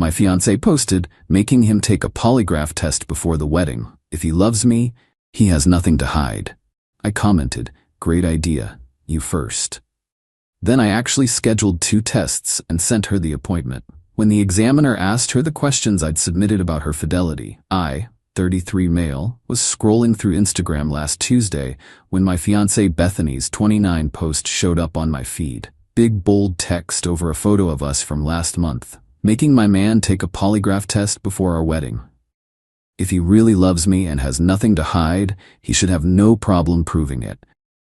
My fiancé posted, making him take a polygraph test before the wedding. If he loves me, he has nothing to hide. I commented, great idea, you first. Then I actually scheduled 2 tests and sent her the appointment. When the examiner asked her the questions I'd submitted about her fidelity, I, 33 male, was scrolling through Instagram last Tuesday when my fiancée Bethany's 29 post showed up on my feed. Big bold text over a photo of us from last month, making my man take a polygraph test before our wedding. If he really loves me and has nothing to hide, he should have no problem proving it.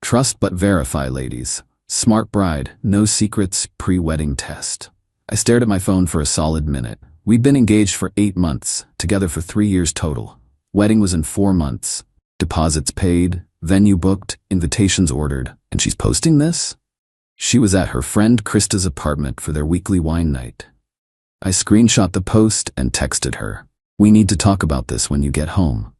Trust but verify, ladies. Smart bride, no secrets, pre-wedding test. I stared at my phone for a solid minute. We'd been engaged for 8 months, together for 3 years total. Wedding was in 4 months. Deposits paid, venue booked, invitations ordered, and she's posting this? She was at her friend Krista's apartment for their weekly wine night. I screenshot the post and texted her. We need to talk about this when you get home.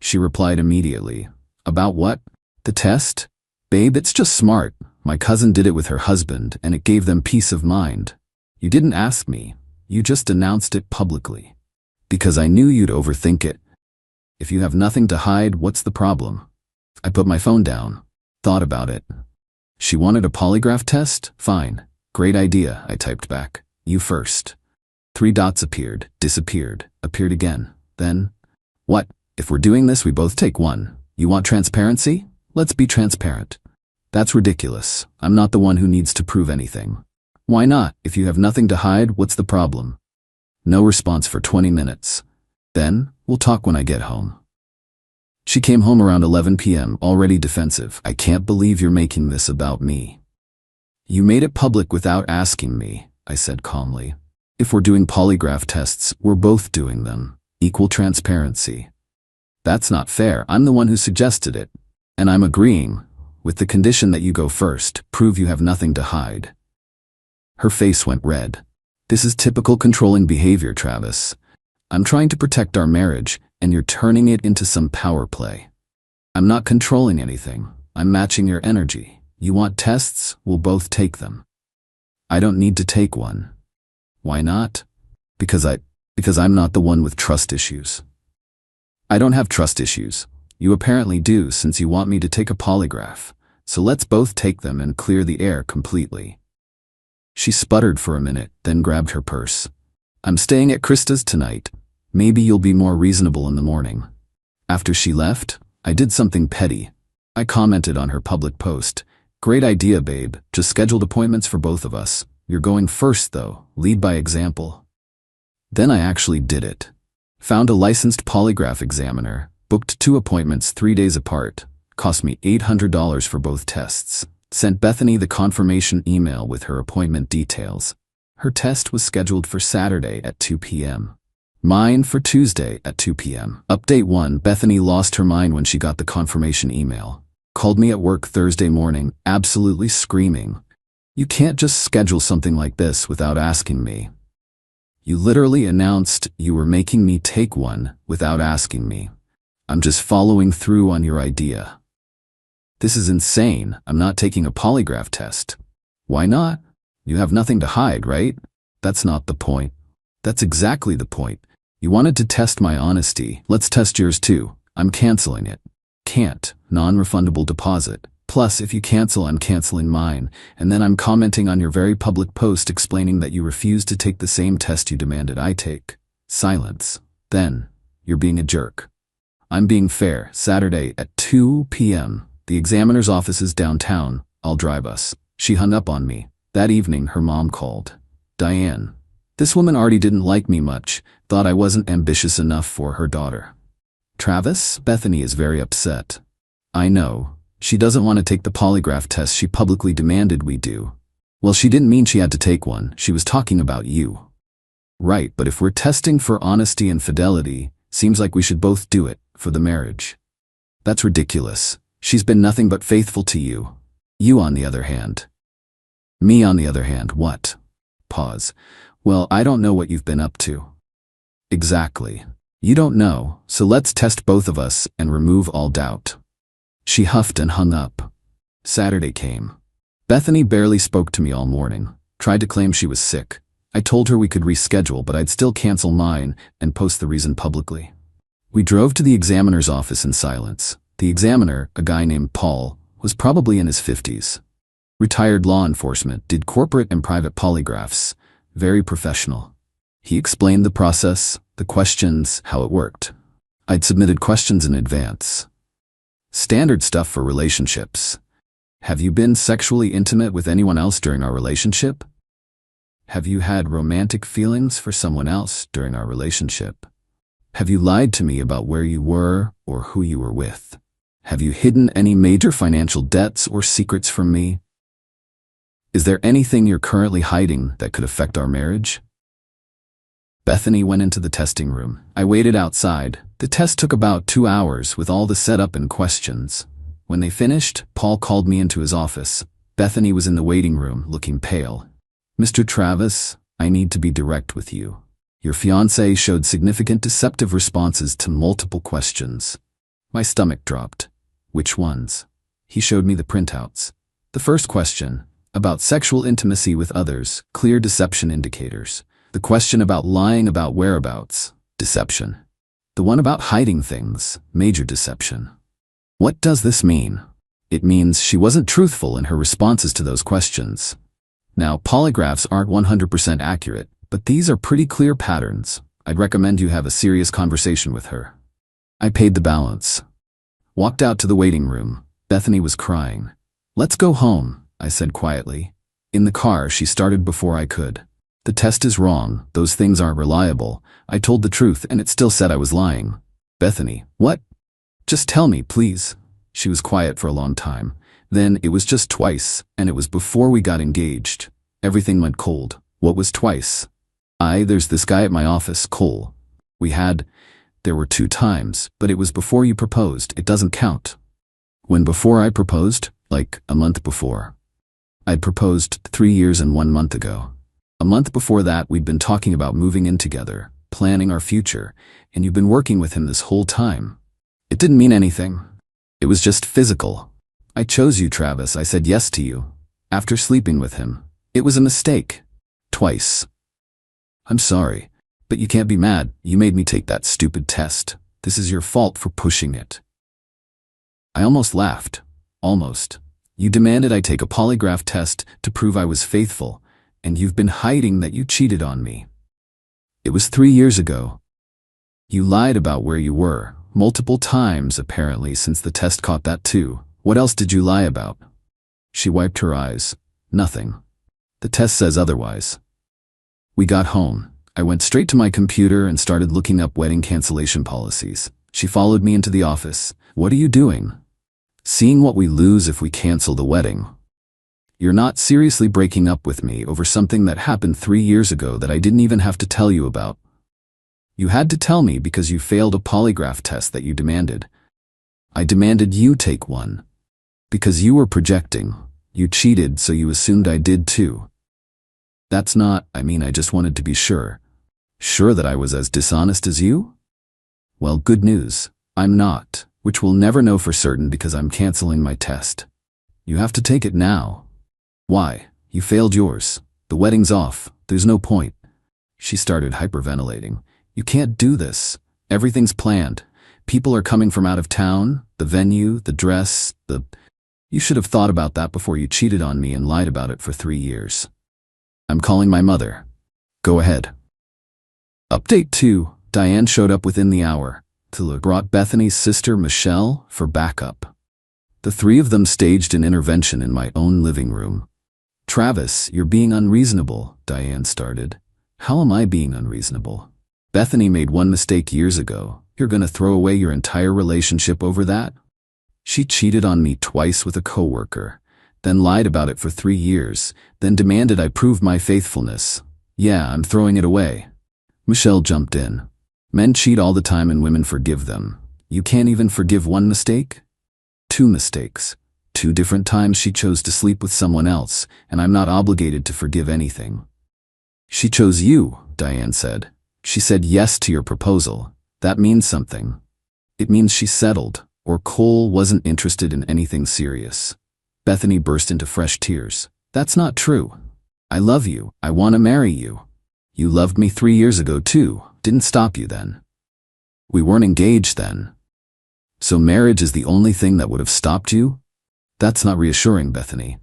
She replied immediately. About what? The test? Babe, it's just smart. My cousin did it with her husband, and it gave them peace of mind. You didn't ask me. You just announced it publicly. Because I knew you'd overthink it. If you have nothing to hide, what's the problem? I put my phone down. Thought about it. She wanted a polygraph test? Fine. Great idea, I typed back. You first. 3 dots appeared, disappeared, appeared again. Then, what? If we're doing this, we both take 1. You want transparency? Let's be transparent. That's ridiculous. I'm not the one who needs to prove anything. Why not? If you have nothing to hide, what's the problem? No response for 20 minutes. Then, we'll talk when I get home. She came home around 11 p.m., already defensive. I can't believe you're making this about me. You made it public without asking me, I said calmly. If we're doing polygraph tests, we're both doing them. Equal transparency. That's not fair. I'm the one who suggested it. And I'm agreeing, with the condition that you go first, prove you have nothing to hide. Her face went red. This is typical controlling behavior, Travis. I'm trying to protect our marriage, and you're turning it into some power play. I'm not controlling anything. I'm matching your energy. You want tests? We'll both take them. I don't need to take one. Why not? Because I'm not the one with trust issues. I don't have trust issues. You apparently do, since you want me to take a polygraph. So let's both take them and clear the air completely. She sputtered for a minute, then grabbed her purse. I'm staying at Krista's tonight. Maybe you'll be more reasonable in the morning. After she left, I did something petty. I commented on her public post. Great idea, babe. Just scheduled appointments for both of us. You're going first, though. Lead by example. Then I actually did it. Found a licensed polygraph examiner, booked 2 appointments 3 days apart, cost me $800 for both tests, sent Bethany the confirmation email with her appointment details. Her test was scheduled for Saturday at 2 p.m. Mine for Tuesday at 2 p.m. Update 1. Bethany lost her mind when she got the confirmation email. Called me at work Thursday morning, absolutely screaming. You can't just schedule something like this without asking me. You literally announced you were making me take one without asking me. I'm just following through on your idea. This is insane. I'm not taking a polygraph test. Why not? You have nothing to hide, right? That's not the point. That's exactly the point. You wanted to test my honesty. Let's test yours too. I'm canceling it. Can't. Non-refundable deposit. Plus, if you cancel, I'm canceling mine. And then I'm commenting on your very public post explaining that you refused to take the same test you demanded I take. Silence. Then, you're being a jerk. I'm being fair. Saturday at 2 p.m. The examiner's office is downtown. I'll drive us. She hung up on me. That evening, her mom called. Diane. This woman already didn't like me much, thought I wasn't ambitious enough for her daughter. Travis, Bethany is very upset. I know. She doesn't want to take the polygraph test she publicly demanded we do. Well, she didn't mean she had to take one. She was talking about you. Right, but if we're testing for honesty and fidelity, seems like we should both do it, for the marriage. That's ridiculous. She's been nothing but faithful to you. You on the other hand. Me on the other hand, what? Pause. Well, I don't know what you've been up to. Exactly. You don't know, so let's test both of us and remove all doubt. She huffed and hung up. Saturday came. Bethany barely spoke to me all morning, tried to claim she was sick. I told her we could reschedule, but I'd still cancel mine and post the reason publicly. We drove to the examiner's office in silence. The examiner, a guy named Paul, was probably in his 50s. Retired law enforcement, did corporate and private polygraphs. Very professional. He explained the process, the questions, how it worked. I'd submitted questions in advance. Standard stuff for relationships. Have you been sexually intimate with anyone else during our relationship? Have you had romantic feelings for someone else during our relationship? Have you lied to me about where you were or who you were with? Have you hidden any major financial debts or secrets from me? Is there anything you're currently hiding that could affect our marriage? Bethany went into the testing room. I waited outside. The test took about 2 hours with all the setup and questions. When they finished, Paul called me into his office. Bethany was in the waiting room, looking pale. Mr. Travis, I need to be direct with you. Your fiancé showed significant deceptive responses to multiple questions. My stomach dropped. Which ones? He showed me the printouts. The first question, about sexual intimacy with others, clear deception indicators. The question about lying about whereabouts, deception. The one about hiding things, major deception. What does this mean? It means she wasn't truthful in her responses to those questions. Now, polygraphs aren't 100% accurate, but these are pretty clear patterns. I'd recommend you have a serious conversation with her. I paid the balance. Walked out to the waiting room. Bethany was crying. Let's go home, I said quietly. In the car, she started before I could. The test is wrong. Those things aren't reliable. I told the truth, and it still said I was lying. Bethany, what? Just tell me, please. She was quiet for a long time. Then it was just twice, and it was before we got engaged. Everything went cold. What was twice? There's this guy at my office, Qley. There were 2 times, but it was before you proposed. It doesn't count. When before I proposed? Like a month before. I'd proposed 3 years and 1 month ago. A month before that, we'd been talking about moving in together, planning our future, and you've been working with him this whole time. It didn't mean anything. It was just physical. I chose you, Travis. I said yes to you. After sleeping with him. It was a mistake. Twice. I'm sorry, but you can't be mad. You made me take that stupid test. This is your fault for pushing it. I almost laughed. Almost. You demanded I take a polygraph test to prove I was faithful, and you've been hiding that you cheated on me. It was 3 years ago. You lied about where you were, multiple times apparently, since the test caught that too. What else did you lie about? She wiped her eyes. Nothing. The test says otherwise. We got home. I went straight to my computer and started looking up wedding cancellation policies. She followed me into the office. What are you doing? Seeing what we lose if we cancel the wedding. You're not seriously breaking up with me over something that happened 3 years ago that I didn't even have to tell you about. You had to tell me because you failed a polygraph test that you demanded. I demanded you take one. Because you were projecting. You cheated, so you assumed I did too. I just wanted to be sure. Sure that I was as dishonest as you? Well, good news. I'm not, which we'll never know for certain because I'm canceling my test. You have to take it now. Why? You failed yours. The wedding's off. There's no point. She started hyperventilating. You can't do this. Everything's planned. People are coming from out of town, the venue, the dress, You should have thought about that before you cheated on me and lied about it for 3 years. I'm calling my mother. Go ahead. Update 2. Diane showed up within the hour. Qley brought Bethany's sister, Michelle, for backup. The 3 of them staged an intervention in my own living room. Travis, you're being unreasonable, Diane started. How am I being unreasonable? Bethany made one mistake years ago. You're gonna throw away your entire relationship over that? She cheated on me twice with a coworker, then lied about it for 3 years, then demanded I prove my faithfulness. Yeah, I'm throwing it away. Michelle jumped in. Men cheat all the time and women forgive them. You can't even forgive one mistake? 2 mistakes. 2 different times she chose to sleep with someone else, and I'm not obligated to forgive anything. She chose you, Diane said. She said yes to your proposal. That means something. It means she settled, or Qley wasn't interested in anything serious. Bethany burst into fresh tears. That's not true. I love you. I want to marry you. You loved me 3 years ago too. Didn't stop you then. We weren't engaged then. So marriage is the only thing that would have stopped you? That's not reassuring, Bethany.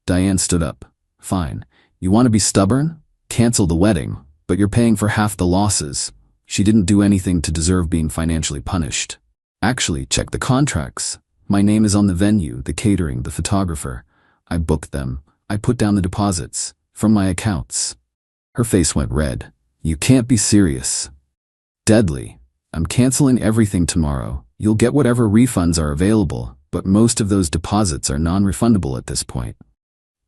Diane stood up. Fine. You want to be stubborn? Cancel the wedding, but you're paying for half the losses. She didn't do anything to deserve being financially punished. Actually, check the contracts. My name is on the venue, the catering, the photographer. I booked them. I put down the deposits from my accounts. Her face went red. You can't be serious. Deadly. I'm canceling everything tomorrow. You'll get whatever refunds are available, but most of those deposits are non-refundable at this point.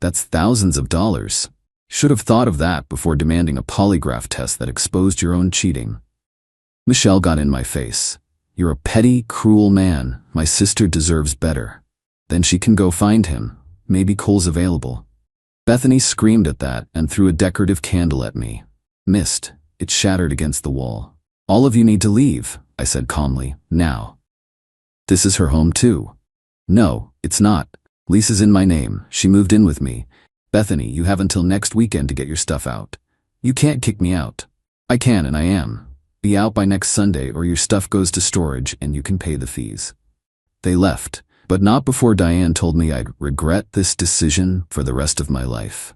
That's thousands of dollars. Should have thought of that before demanding a polygraph test that exposed your own cheating. Michelle got in my face. You're a petty, cruel man. My sister deserves better. Then she can go find him. Maybe Cole's available. Bethany screamed at that and threw a decorative candle at me. Missed. It shattered against the wall. All of you need to leave, I said calmly, now. This is her home too. No, it's not. Lisa's in my name. She moved in with me. Bethany, you have until next weekend to get your stuff out. You can't kick me out. I can and I am. Be out by next Sunday or your stuff goes to storage and you can pay the fees. They left, but not before Diane told me I'd regret this decision for the rest of my life.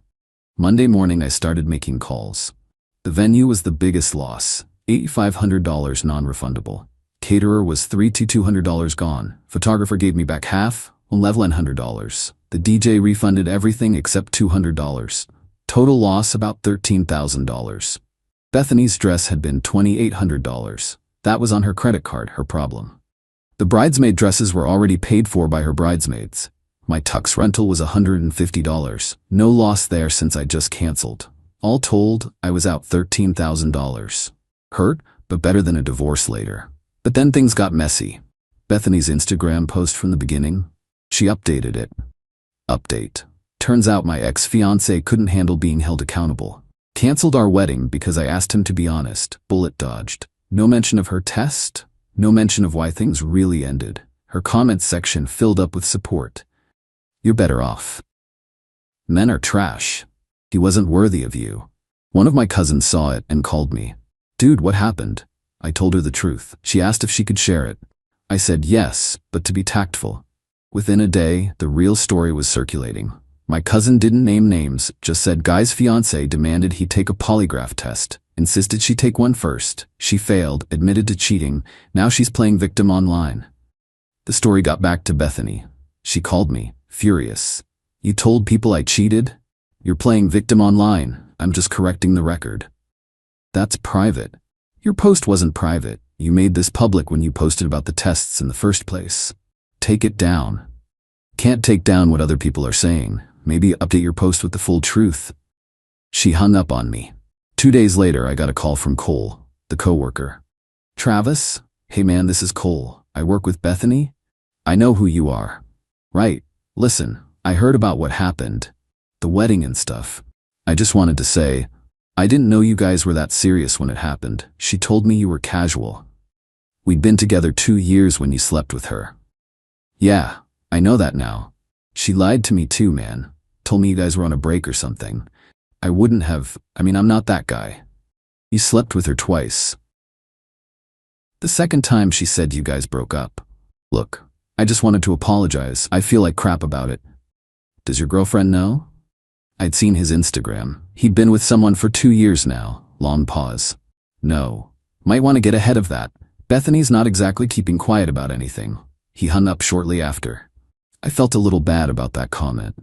Monday morning I started making calls. The venue was the biggest loss, $8,500 non-refundable. Caterer was $3,200 gone. Photographer gave me back half, $1,100. The DJ refunded everything except $200. Total loss about $13,000. Bethany's dress had been $2,800. That was on her credit card, her problem. The bridesmaid dresses were already paid for by her bridesmaids. My tux rental was $150. No loss there since I just canceled. All told, I was out $13,000. Hurt, but better than a divorce later. But then things got messy. Bethany's Instagram post from the beginning, she updated it. Update. Turns out my ex-fiancé couldn't handle being held accountable. Canceled our wedding because I asked him to be honest. Bullet dodged. No mention of her test. No mention of why things really ended. Her comments section filled up with support. You're better off. Men are trash. He wasn't worthy of you. One of my cousins saw it and called me. Dude, what happened? I told her the truth. She asked if she could share it. I said yes, but to be tactful. Within a day, the real story was circulating. My cousin didn't name names, just said guy's fiancé demanded he take a polygraph test, insisted she take one first. She failed, admitted to cheating. Now she's playing victim online. The story got back to Bethany. She called me, furious. You told people I cheated? You're playing victim online. I'm just correcting the record. That's private. Your post wasn't private. You made this public when you posted about the tests in the first place. Take it down. Can't take down what other people are saying. Maybe update your post with the full truth. She hung up on me. 2 days later, I got a call from Cole, the coworker. Travis? Hey man, this is Cole. I work with Bethany. I know who you are. Right. Listen, I heard about what happened. The wedding and stuff. I just wanted to say, I didn't know you guys were that serious when it happened. She told me you were casual. We'd been together 2 years when you slept with her. Yeah, I know that now. She lied to me too, man. Told me you guys were on a break or something. I wouldn't have, I'm not that guy. You slept with her twice. The second time she said you guys broke up. Look, I just wanted to apologize. I feel like crap about it. Does your girlfriend know? I'd seen his Instagram. He'd been with someone for 2 years now. Long pause. No. Might want to get ahead of that. Bethany's not exactly keeping quiet about anything. He hung up shortly after. I felt a little bad about that comment.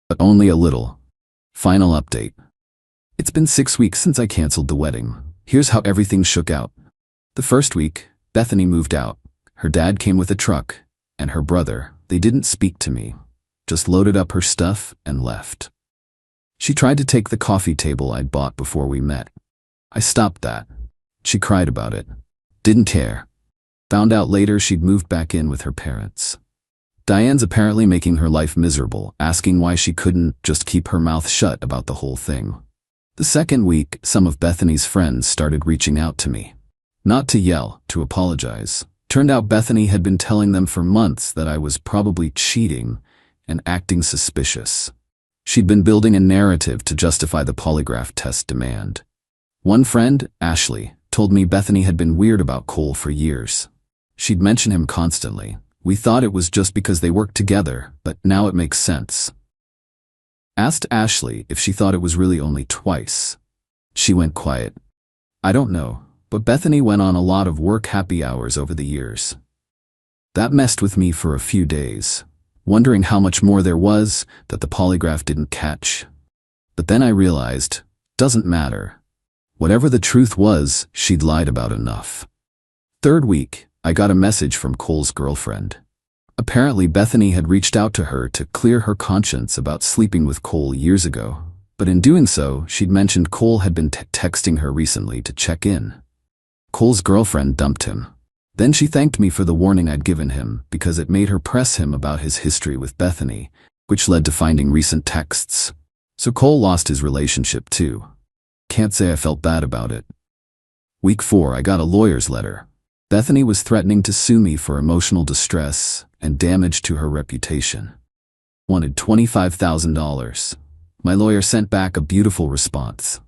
But only a little. Final update. It's been 6 weeks since I canceled the wedding. Here's how everything shook out. The first week, Bethany moved out. Her dad came with a truck, and her brother. They didn't speak to me. Just loaded up her stuff and left. She tried to take the coffee table I'd bought before we met. I stopped that. She cried about it. Didn't care. Found out later she'd moved back in with her parents. Diane's apparently making her life miserable, asking why she couldn't just keep her mouth shut about the whole thing. The second week, some of Bethany's friends started reaching out to me. Not to yell, to apologize. Turned out Bethany had been telling them for months that I was probably cheating and acting suspicious. She'd been building a narrative to justify the polygraph test demand. One friend, Ashley, told me Bethany had been weird about Cole for years. She'd mention him constantly. We thought it was just because they worked together, but now it makes sense. Asked Ashley if she thought it was really only twice. She went quiet. I don't know, but Bethany went on a lot of work happy hours over the years. That messed with me for a few days, wondering how much more there was that the polygraph didn't catch. But then I realized, doesn't matter. Whatever the truth was, she'd lied about enough. Third week, I got a message from Cole's girlfriend. Apparently Bethany had reached out to her to clear her conscience about sleeping with Cole years ago, but in doing so, she'd mentioned Cole had been texting her recently to check in. Cole's girlfriend dumped him. Then she thanked me for the warning I'd given him because it made her press him about his history with Bethany, which led to finding recent texts. So Cole lost his relationship too. Can't say I felt bad about it. Week 4, I got a lawyer's letter. Bethany was threatening to sue me for emotional distress and damage to her reputation. Wanted $25,000. My lawyer sent back a beautiful response.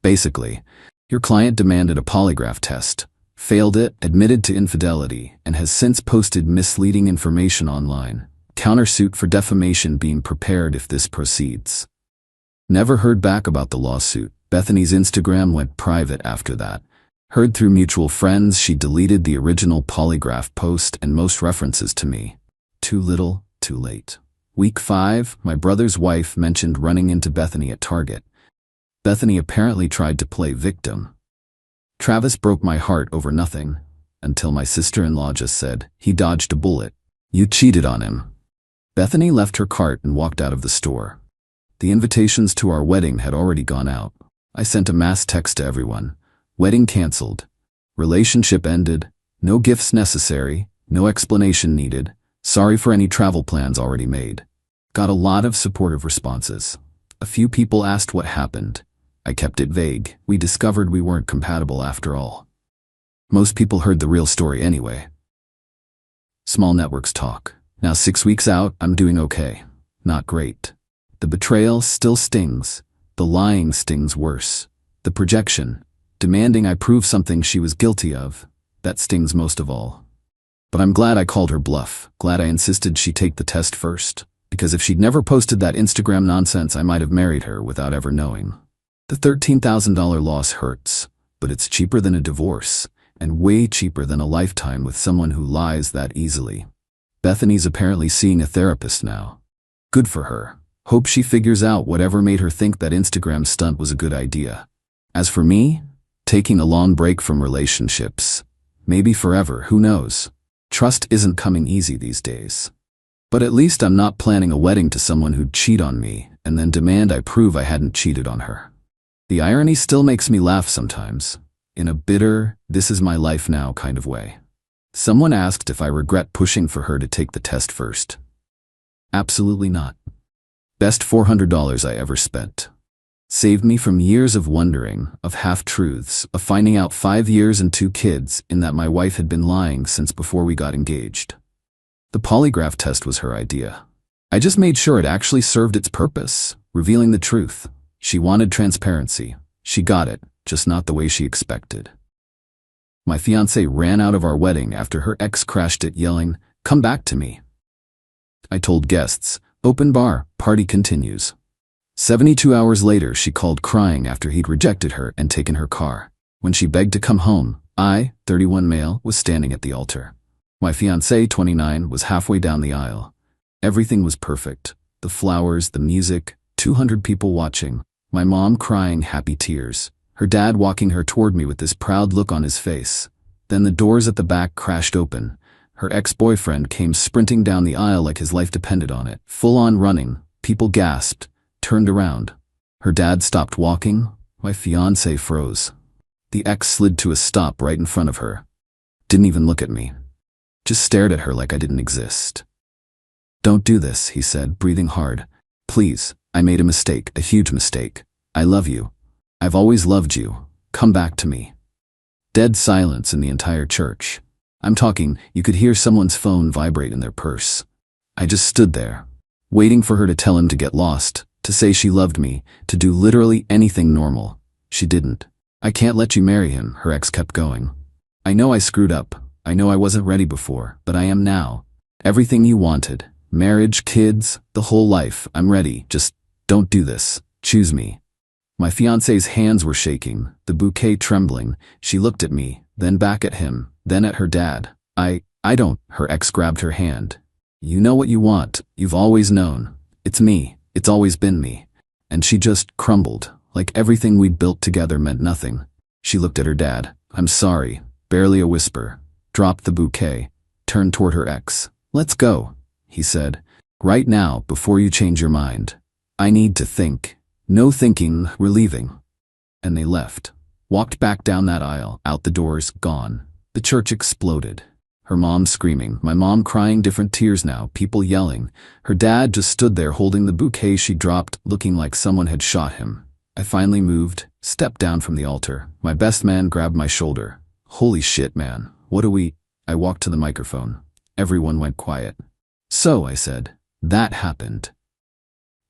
Basically, your client demanded a polygraph test, failed it, admitted to infidelity, and has since posted misleading information online. Countersuit for defamation being prepared if this proceeds. Never heard back about the lawsuit. Bethany's Instagram went private after that. Heard through mutual friends she deleted the original polygraph post and most references to me. Too little, too late. Week 5, my brother's wife mentioned running into Bethany at Target. Bethany apparently tried to play victim. Travis broke my heart over nothing, until my sister-in-law just said, he dodged a bullet. You cheated on him. Bethany left her cart and walked out of the store. The invitations to our wedding had already gone out. I sent a mass text to everyone. Wedding canceled. Relationship ended. No gifts necessary. No explanation needed. Sorry for any travel plans already made. Got a lot of supportive responses. A few people asked what happened. I kept it vague. We discovered we weren't compatible after all. Most people heard the real story anyway. Small networks talk. Now 6 weeks out, I'm doing okay. Not great. The betrayal still stings. The lying stings worse. The projection, demanding I prove something she was guilty of, that stings most of all. But I'm glad I called her bluff, glad I insisted she take the test first, because if she'd never posted that Instagram nonsense, I might have married her without ever knowing. The $13,000 loss hurts, but it's cheaper than a divorce, and way cheaper than a lifetime with someone who lies that easily. Bethany's apparently seeing a therapist now. Good for her. Hope she figures out whatever made her think that Instagram stunt was a good idea. As for me, taking a long break from relationships. Maybe forever, who knows? Trust isn't coming easy these days. But at least I'm not planning a wedding to someone who'd cheat on me and then demand I prove I hadn't cheated on her. The irony still makes me laugh sometimes, in a bitter, this is my life now kind of way. Someone asked if I regret pushing for her to take the test first. Absolutely not. Best $400 I ever spent. Saved me from years of wondering, of half-truths, of finding out 5 years and 2 kids in that my wife had been lying since before we got engaged. The polygraph test was her idea. I just made sure it actually served its purpose, revealing the truth. She wanted transparency. She got it, just not the way she expected. My fiancée ran out of our wedding after her ex crashed it yelling, "Come back to me." I told guests, "Open bar, party continues." 72 hours later, she called crying after he'd rejected her and taken her car. When she begged to come home, I, 31 male, was standing at the altar. My fiancée, 29, was halfway down the aisle. Everything was perfect. The flowers, the music, 200 people watching. My mom crying happy tears. Her dad walking her toward me with this proud look on his face. Then the doors at the back crashed open. Her ex-boyfriend came sprinting down the aisle like his life depended on it. Full on running. People gasped. Turned around. Her dad stopped walking. My fiancé froze. The ex slid to a stop right in front of her. Didn't even look at me. Just stared at her like I didn't exist. "Don't do this," he said, breathing hard. "Please, I made a mistake, a huge mistake. I love you. I've always loved you. Come back to me." Dead silence in the entire church. I'm talking, you could hear someone's phone vibrate in their purse. I just stood there, waiting for her to tell him to get lost, to say she loved me, to do literally anything normal. She didn't. I can't let you marry him, her ex kept going. I know I screwed up. I know I wasn't ready before, but I am now. Everything you wanted. Marriage, kids, the whole life. I'm ready. Just don't do this. Choose me. My fiancée's hands were shaking, the bouquet trembling. She looked at me, then back at him, then at her dad. I don't. Her ex grabbed her hand. You know what you want. You've always known. It's me. It's always been me. And she just crumbled, like everything we'd built together meant nothing. She looked at her dad. I'm sorry. Barely a whisper. Dropped the bouquet. Turned toward her ex. Let's go, he said. Right now, before you change your mind. I need to think. No thinking, we're leaving. And they left. Walked back down that aisle, out the doors, gone. The church exploded. Her mom screaming, my mom crying, different tears now, people yelling. Her dad just stood there holding the bouquet she dropped, looking like someone had shot him. I finally moved, stepped down from the altar. My best man grabbed my shoulder. Holy shit, man. What do we... I walked to the microphone. Everyone went quiet. So, I said, that happened.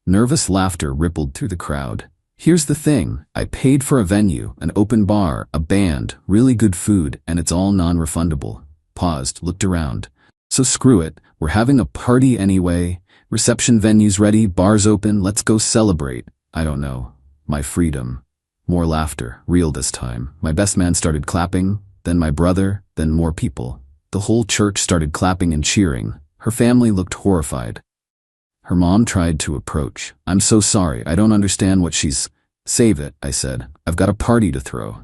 Nervous laughter rippled through the crowd. Here's the thing. I paid for a venue, an open bar, a band, really good food, and it's all non-refundable. Paused, looked around. So screw it. We're having a party anyway. Reception venues ready, bars open, let's go celebrate. I don't know. My freedom. More laughter, real this time. My best man started clapping, then my brother, then more people. The whole church started clapping and cheering. Her family looked horrified. Her mom tried to approach. I'm so sorry, I don't understand what she's... Save it, I said. I've got a party to throw.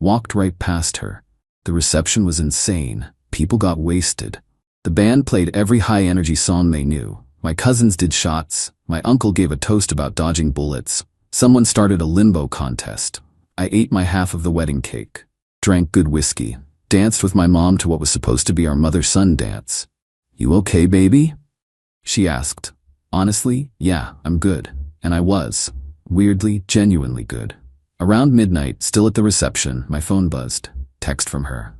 Walked right past her. The reception was insane. People got wasted. The band played every high-energy song they knew. My cousins did shots. My uncle gave a toast about dodging bullets. Someone started a limbo contest. I ate my half of the wedding cake. Drank good whiskey. Danced with my mom to what was supposed to be our mother-son dance. You okay, baby? She asked. Honestly, yeah, I'm good. And I was. Weirdly, genuinely good. Around midnight, still at the reception, my phone buzzed. Text from her.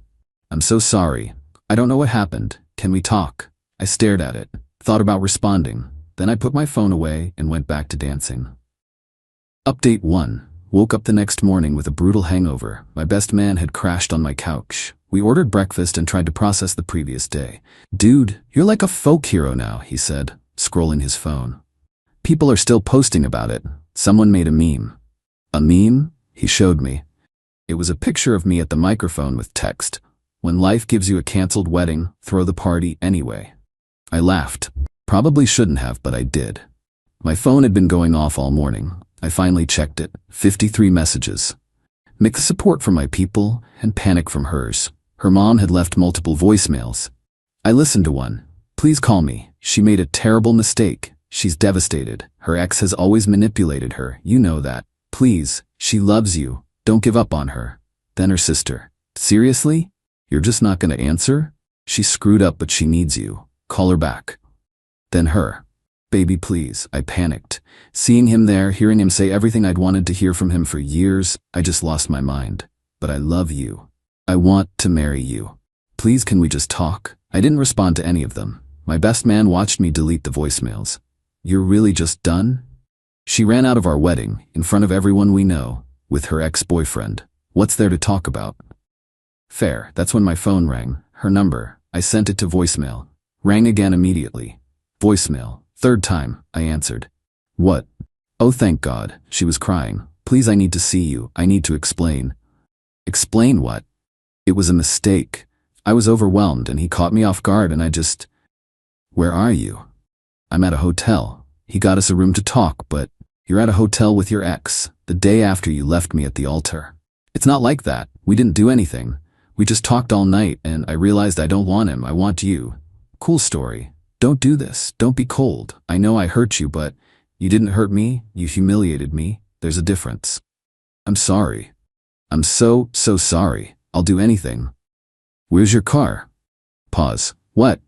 I'm so sorry. I don't know what happened. Can we talk? I stared at it, thought about responding. Then I put my phone away and went back to dancing. Update 1. Woke up the next morning with a brutal hangover. My best man had crashed on my couch. We ordered breakfast and tried to process the previous day. Dude, you're like a folk hero now, he said, scrolling his phone. People are still posting about it. Someone made a meme. A meme? He showed me. It was a picture of me at the microphone with text. When life gives you a canceled wedding, throw the party anyway. I laughed. Probably shouldn't have, but I did. My phone had been going off all morning. I finally checked it. 53 messages. Mixed support from my people and panic from hers. Her mom had left multiple voicemails. I listened to one. Please call me. She made a terrible mistake. She's devastated. Her ex has always manipulated her. You know that. Please. She loves you. Don't give up on her. Then her sister. Seriously? You're just not gonna answer? She screwed up, but she needs you. Call her back. Then her. Baby, please. I panicked. Seeing him there, hearing him say everything I'd wanted to hear from him for years, I just lost my mind. But I love you. I want to marry you. Please, can we just talk? I didn't respond to any of them. My best man watched me delete the voicemails. You're really just done? She ran out of our wedding, in front of everyone we know, with her ex-boyfriend. What's there to talk about? Fair. That's when my phone rang. Her number. I sent it to voicemail. Rang again immediately. Voicemail. Third time, I answered. What? Oh, thank God. She was crying. Please, I need to see you. I need to explain. Explain what? It was a mistake. I was overwhelmed and he caught me off guard and I just... Where are you? I'm at a hotel. He got us a room to talk, but you're at a hotel with your ex, the day after you left me at the altar. It's not like that. We didn't do anything. We just talked all night and I realized I don't want him. I want you. Cool story. Don't do this. Don't be cold. I know I hurt you, but you didn't hurt me. You humiliated me. There's a difference. I'm sorry. I'm so sorry. I'll do anything. Where's your car? Pause. What?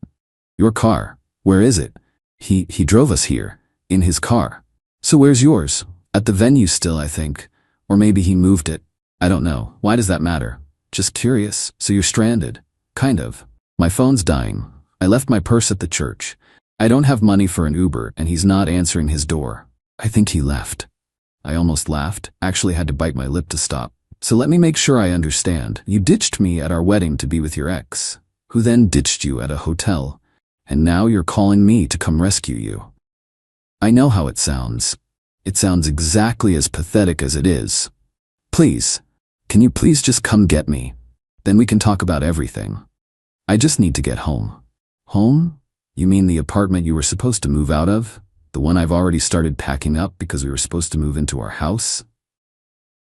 Your car. Where is it? He drove us here. In his car. So where's yours? At the venue still, I think. Or maybe he moved it. I don't know. Why does that matter? Just curious. So you're stranded. Kind of. My phone's dying. I left my purse at the church. I don't have money for an Uber and he's not answering his door. I think he left. I almost laughed. Actually had to bite my lip to stop. So let me make sure I understand. You ditched me at our wedding to be with your ex, who then ditched you at a hotel, and now you're calling me to come rescue you. I know how it sounds. It sounds exactly as pathetic as it is. Please, can you please just come get me? Then we can talk about everything. I just need to get home. Home? You mean the apartment you were supposed to move out of? The one I've already started packing up because we were supposed to move into our house?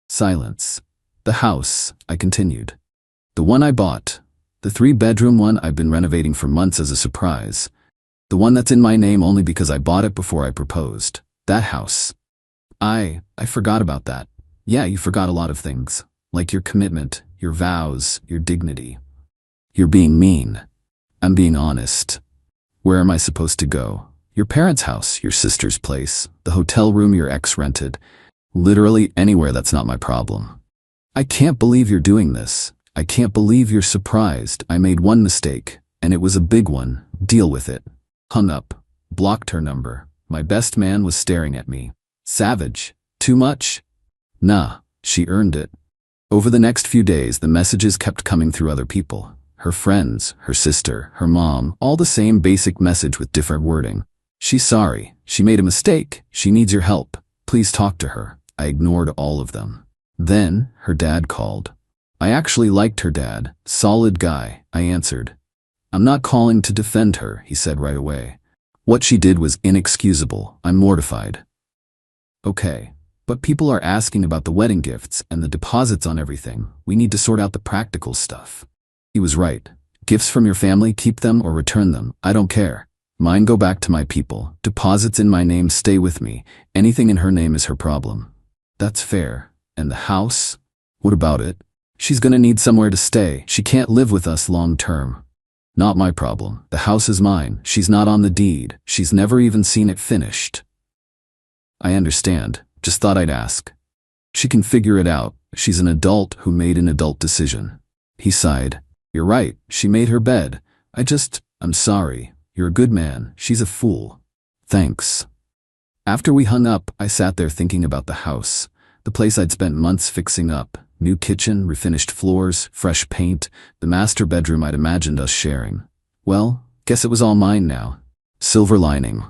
Silence. The house, I continued. The one I bought. The 3-bedroom one I've been renovating for months as a surprise. The one that's in my name only because I bought it before I proposed. That house. I forgot about that. Yeah, you forgot a lot of things. Like your commitment, your vows, your dignity. You're being mean. I'm being honest. Where am I supposed to go? Your parents' house, your sister's place, the hotel room your ex rented. Literally anywhere that's not my problem. I can't believe you're doing this. I can't believe you're surprised. I made one mistake, and it was a big one. Deal with it. Hung up. Blocked her number. My best man was staring at me. Savage. Too much? Nah, she earned it. Over the next few days, the messages kept coming through other people. Her friends, her sister, her mom, all the same basic message with different wording. She's sorry. She made a mistake. She needs your help. Please talk to her. I ignored all of them. Then, her dad called. I actually liked her dad. Solid guy, I answered. I'm not calling to defend her, he said right away. What she did was inexcusable. I'm mortified. Okay, but people are asking about the wedding gifts and the deposits on everything. We need to sort out the practical stuff. He was right. Gifts from your family, keep them or return them. I don't care. Mine go back to my people. Deposits in my name stay with me. Anything in her name is her problem. That's fair. And the house? What about it? She's gonna need somewhere to stay. She can't live with us long term. Not my problem. The house is mine. She's not on the deed. She's never even seen it finished. I understand. Just thought I'd ask. She can figure it out. She's an adult who made an adult decision. He sighed. You're right. She made her bed. I'm sorry. You're a good man. She's a fool. Thanks. After we hung up, I sat there thinking about the house. The place I'd spent months fixing up. New kitchen, refinished floors, fresh paint, the master bedroom I'd imagined us sharing. Well, guess it was all mine now. Silver lining.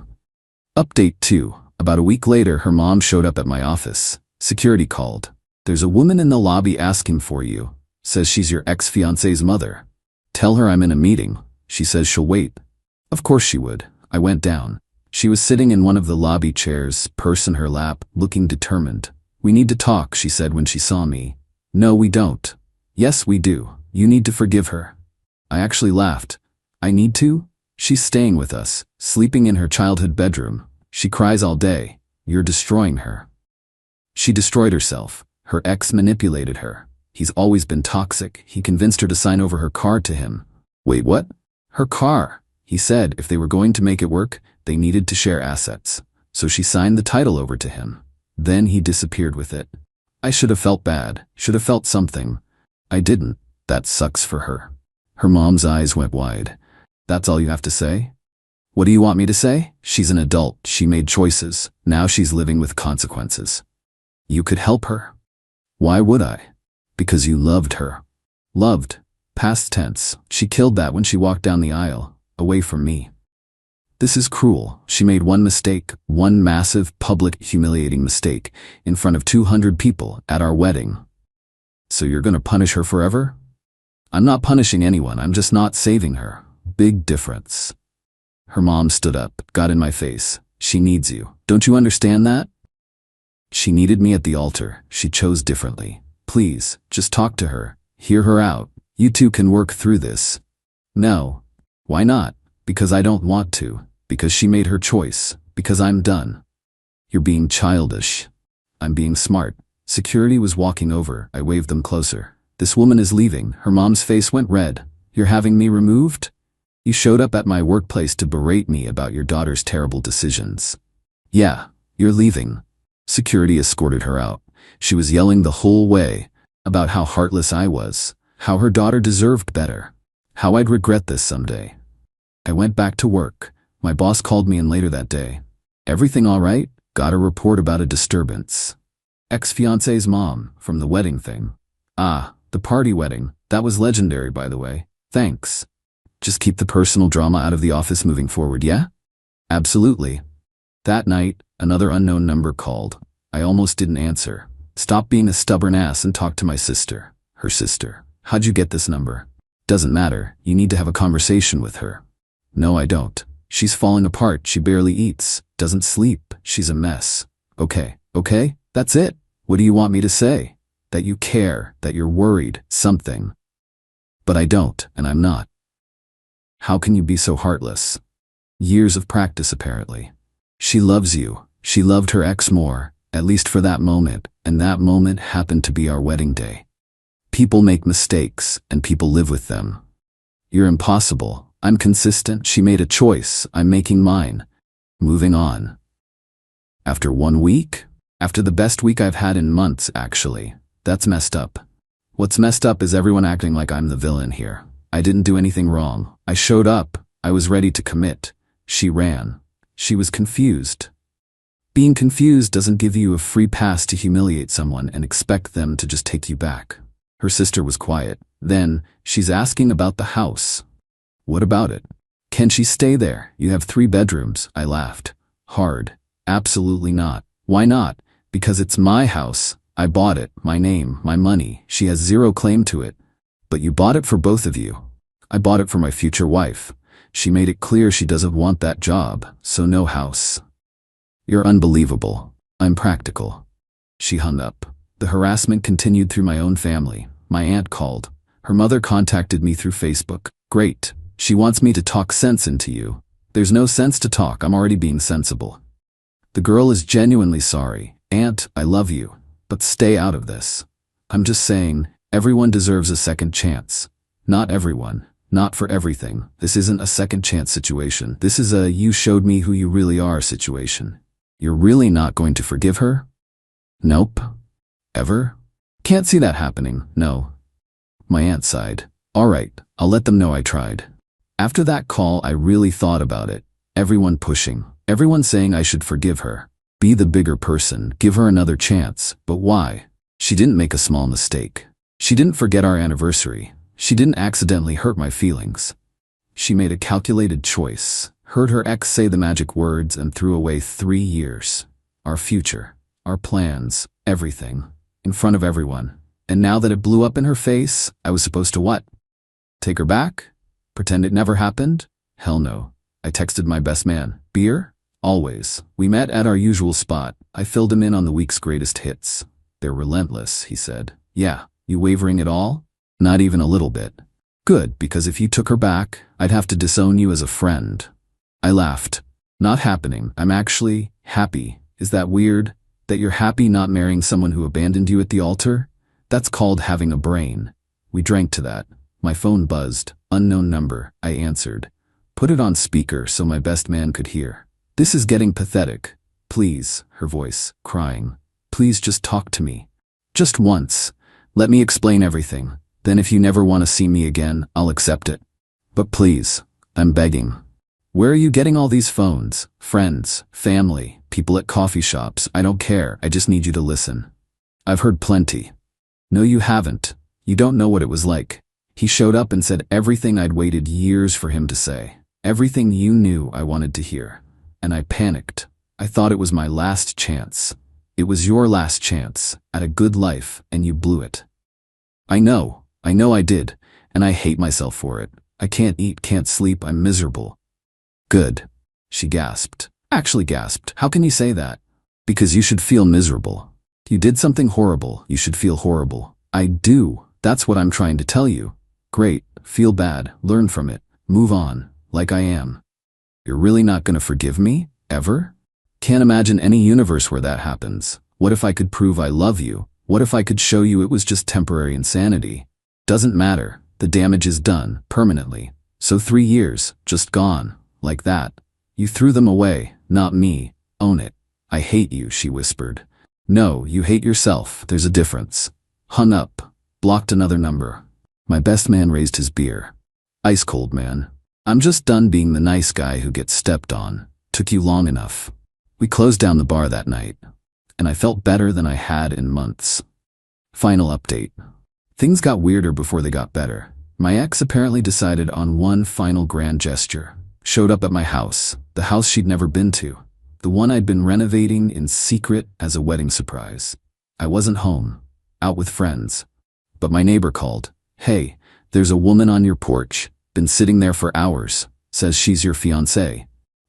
Update 2. About a week later, her mom showed up at my office. Security called. There's a woman in the lobby asking for you. Says she's your ex-fiancée's mother. Tell her I'm in a meeting. She says she'll wait. Of course she would. I went down. She was sitting in one of the lobby chairs, purse in her lap, looking determined. We need to talk, she said when she saw me. No, we don't. Yes, we do. You need to forgive her. I actually laughed. I need to? She's staying with us, sleeping in her childhood bedroom. She cries all day. You're destroying her. She destroyed herself. Her ex manipulated her. He's always been toxic. He convinced her to sign over her car to him. Wait, what? Her car. He said if they were going to make it work, they needed to share assets. So she signed the title over to him. Then he disappeared with it. I should have felt bad. Should have felt something. I didn't. That sucks for her. Her mom's eyes went wide. That's all you have to say? What do you want me to say? She's an adult. She made choices. Now she's living with consequences. You could help her. Why would I? Because you loved her. Loved. Past tense. She killed that when she walked down the aisle, away from me. This is cruel. She made one mistake, one massive, public, humiliating mistake, in front of 200 people at our wedding. So you're gonna punish her forever? I'm not punishing anyone, I'm just not saving her. Big difference. Her mom stood up, got in my face. She needs you. Don't you understand that? She needed me at the altar. She chose differently. Please, just talk to her. Hear her out. You two can work through this. No. Why not? Because I don't want to. Because she made her choice. Because I'm done. You're being childish. I'm being smart. Security was walking over. I waved them closer. This woman is leaving. Her mom's face went red. You're having me removed? You showed up at my workplace to berate me about your daughter's terrible decisions. Yeah, you're leaving. Security escorted her out. She was yelling the whole way about how heartless I was, how her daughter deserved better, how I'd regret this someday. I went back to work. My boss called me in later that day. Everything all right? Got a report about a disturbance. Ex-fiancée's mom, from the wedding thing. Ah, the party wedding. That was legendary, by the way. Thanks. Just keep the personal drama out of the office moving forward, yeah? Absolutely. That night, another unknown number called. I almost didn't answer. Stop being a stubborn ass and talk to my sister. Her sister. How'd you get this number? Doesn't matter. You need to have a conversation with her. No, I don't. She's falling apart. She barely eats. Doesn't sleep. She's a mess. Okay, that's it. What do you want me to say? That you care, that you're worried, something. But I don't, and I'm not. How can you be so heartless? Years of practice, apparently. She loves you. She loved her ex more, at least for that moment, and that moment happened to be our wedding day. People make mistakes, and people live with them. You're impossible. I'm consistent. She made a choice. I'm making mine. Moving on. After 1 week? After the best week I've had in months, actually. That's messed up. What's messed up is everyone acting like I'm the villain here. I didn't do anything wrong. I showed up. I was ready to commit. She ran. She was confused. Being confused doesn't give you a free pass to humiliate someone and expect them to just take you back. Her sister was quiet. Then, she's asking about the house. What about it? Can she stay there? You have 3 bedrooms. I laughed. Hard. Absolutely not. Why not? Because it's my house. I bought it. My name, my money. She has zero claim to it. But you bought it for both of you. I bought it for my future wife. She made it clear she doesn't want that job, so no house. You're unbelievable. I'm practical. She hung up. The harassment continued through my own family. My aunt called. Her mother contacted me through Facebook. Great. She wants me to talk sense into you. There's no sense to talk. I'm already being sensible. The girl is genuinely sorry. Aunt, I love you. But stay out of this. I'm just saying, everyone deserves a second chance. Not everyone. Not for everything. This isn't a second chance situation. This is a you showed me who you really are situation. You're really not going to forgive her? Nope. Ever? Can't see that happening, no. My aunt sighed. All right, I'll let them know I tried. After that call, I really thought about it. Everyone pushing. Everyone saying I should forgive her. Be the bigger person. Give her another chance. But why? She didn't make a small mistake. She didn't forget our anniversary. She didn't accidentally hurt my feelings. She made a calculated choice. Heard her ex say the magic words and threw away 3 years. Our future. Our plans. Everything. In front of everyone. And now that it blew up in her face, I was supposed to what? Take her back? Pretend it never happened? Hell no. I texted my best man. Beer? Always. We met at our usual spot. I filled him in on the week's greatest hits. They're relentless, he said. Yeah. You wavering at all? Not even a little bit. Good, because if you took her back, I'd have to disown you as a friend. I laughed. Not happening. I'm actually happy. Is that weird? That you're happy not marrying someone who abandoned you at the altar? That's called having a brain. We drank to that. My phone buzzed. Unknown number. I answered. Put it on speaker so my best man could hear. This is getting pathetic. Please, her voice, crying. Please just talk to me. Just once. Let me explain everything. Then if you never want to see me again, I'll accept it. But please, I'm begging. Where are you getting all these phones? Friends, family, people at coffee shops. I don't care. I just need you to listen. I've heard plenty. No, you haven't. You don't know what it was like. He showed up and said everything I'd waited years for him to say. Everything you knew I wanted to hear. And I panicked. I thought it was my last chance. It was your last chance at a good life, and you blew it. I know I did, and I hate myself for it. I can't eat, can't sleep, I'm miserable. Good, she gasped. Actually gasped. How can you say that? Because you should feel miserable. You did something horrible, you should feel horrible. I do, that's what I'm trying to tell you. Great, feel bad, learn from it, move on, like I am. You're really not gonna forgive me? Ever? Can't imagine any universe where that happens. What if I could prove I love you? What if I could show you it was just temporary insanity? Doesn't matter. The damage is done, permanently. So 3 years, just gone, like that. You threw them away, not me. Own it. I hate you, she whispered. No, you hate yourself. There's a difference. Hung up. Blocked another number. My best man raised his beer. Ice cold, man. I'm just done being the nice guy who gets stepped on. Took you long enough. We closed down the bar that night, and I felt better than I had in months. Final update. Things got weirder before they got better. My ex apparently decided on one final grand gesture. Showed up at my house, the house she'd never been to, the one I'd been renovating in secret as a wedding surprise. I wasn't home, out with friends. But my neighbor called. "Hey, there's a woman on your porch, been sitting there for hours, says she's your fiancée."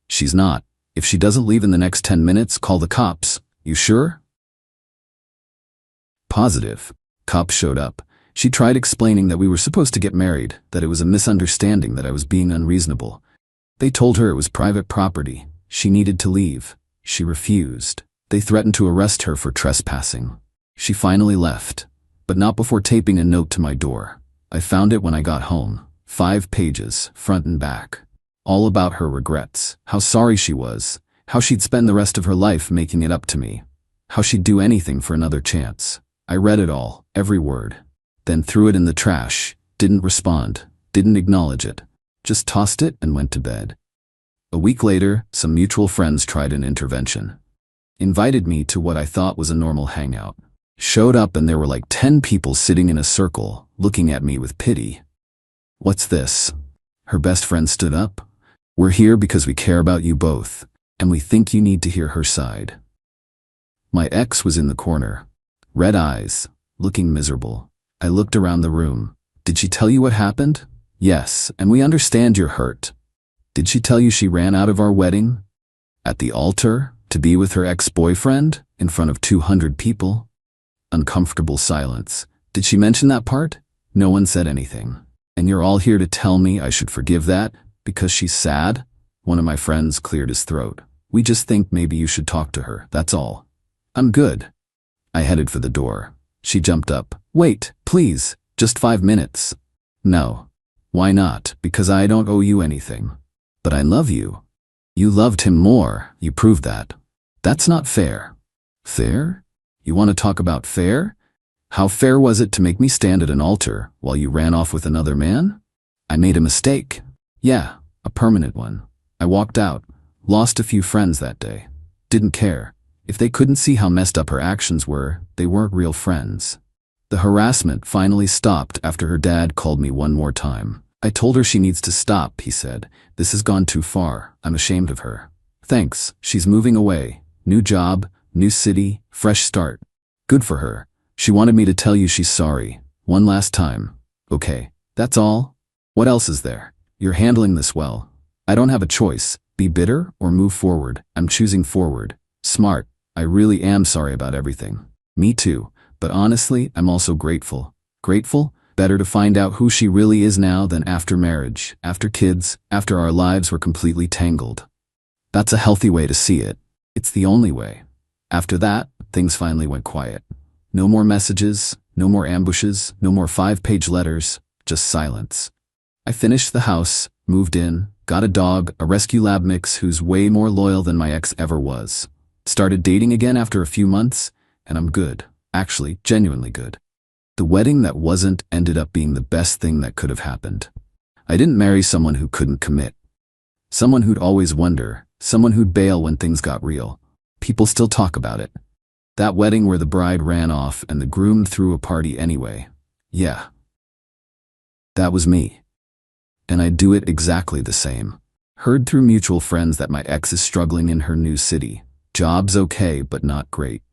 "She's not. If she doesn't leave in the next 10 minutes, call the cops." "You sure?" "Positive." Cops showed up. She tried explaining that we were supposed to get married, that it was a misunderstanding, that I was being unreasonable. They told her it was private property. She needed to leave. She refused. They threatened to arrest her for trespassing. She finally left, but not before taping a note to my door. I found it when I got home. 5 pages, front and back. All about her regrets, how sorry she was, how she'd spend the rest of her life making it up to me, how she'd do anything for another chance. I read it all, every word. Then threw it in the trash, didn't respond, didn't acknowledge it, just tossed it and went to bed. A week later, some mutual friends tried an intervention. Invited me to what I thought was a normal hangout. Showed up and there were like 10 people sitting in a circle, looking at me with pity. "What's this?" Her best friend stood up. "We're here because we care about you both, and we think you need to hear her side." My ex was in the corner. Red eyes, looking miserable. I looked around the room. "Did she tell you what happened?" "Yes, and we understand you're hurt." "Did she tell you she ran out of our wedding? At the altar, to be with her ex-boyfriend, in front of 200 people?" Uncomfortable silence. "Did she mention that part?" "No one said anything." "And you're all here to tell me I should forgive that, because she's sad?" One of my friends cleared his throat. "We just think maybe you should talk to her, that's all." "I'm good." I headed for the door. She jumped up. "Wait, please, just 5 minutes." "No." "Why not?" "Because I don't owe you anything." "But I love you." "You loved him more, you proved that." "That's not fair." "Fair? You want to talk about fair? How fair was it to make me stand at an altar while you ran off with another man?" "I made a mistake." "Yeah, a permanent one." I walked out, lost a few friends that day. Didn't care. If they couldn't see how messed up her actions were, they weren't real friends. The harassment finally stopped after her dad called me one more time. "I told her she needs to stop," he said. "This has gone too far. I'm ashamed of her." "Thanks, she's moving away. New job, new city, fresh start. Good for her. She wanted me to tell you she's sorry. One last time." "Okay, that's all? What else is there? You're handling this well." "I don't have a choice. Be bitter or move forward. I'm choosing forward." "Smart. I really am sorry about everything." "Me too, but honestly, I'm also grateful." "Grateful? Better to find out who she really is now than after marriage, after kids, after our lives were completely tangled." "That's a healthy way to see it. It's the only way." After that, things finally went quiet. No more messages, no more ambushes, no more 5-page letters, just silence. I finished the house, moved in, got a dog, a rescue lab mix who's way more loyal than my ex ever was. Started dating again after a few months, and I'm good. Actually, genuinely good. The wedding that wasn't ended up being the best thing that could have happened. I didn't marry someone who couldn't commit. Someone who'd always wonder, someone who'd bail when things got real. People still talk about it. That wedding where the bride ran off and the groom threw a party anyway. Yeah. That was me. And I'd do it exactly the same. Heard through mutual friends that my ex is struggling in her new city. Job's okay, but not great.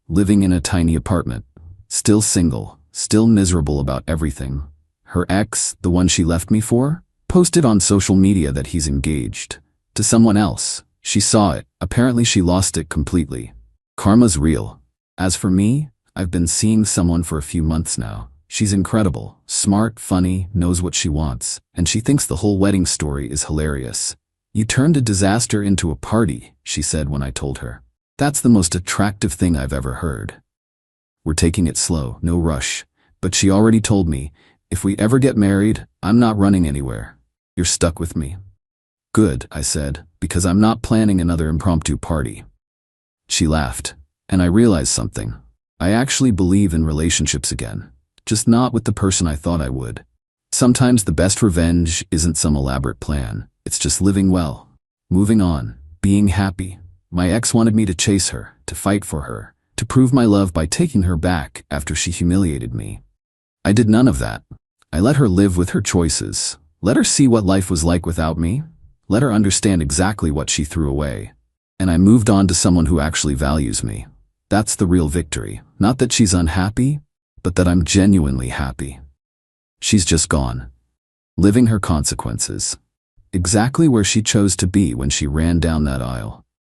Living in a tiny apartment. Still single, still miserable about everything. Her ex, the one she left me for, posted on social media that he's engaged. To someone else. She saw it. Apparently she lost it completely. Karma's real. As for me, I've been seeing someone for a few months now. She's incredible, smart, funny, knows what she wants, and she thinks the whole wedding story is hilarious. "You turned a disaster into a party," she said when I told her. "That's the most attractive thing I've ever heard." We're taking it slow, no rush. But she already told me, if we ever get married, I'm not running anywhere. You're stuck with me. "Good," I said, "because I'm not planning another impromptu party." She laughed, and I realized something. I actually believe in relationships again. Just not with the person I thought I would. Sometimes the best revenge isn't some elaborate plan. It's just living well, moving on, being happy. My ex wanted me to chase her, to fight for her, to prove my love by taking her back after she humiliated me. I did none of that. I let her live with her choices. Let her see what life was like without me. Let her understand exactly what she threw away. And I moved on to someone who actually values me. That's the real victory. Not that she's unhappy, but that I'm genuinely happy. She's just gone, living her consequences. Exactly where she chose to be when she ran down that aisle.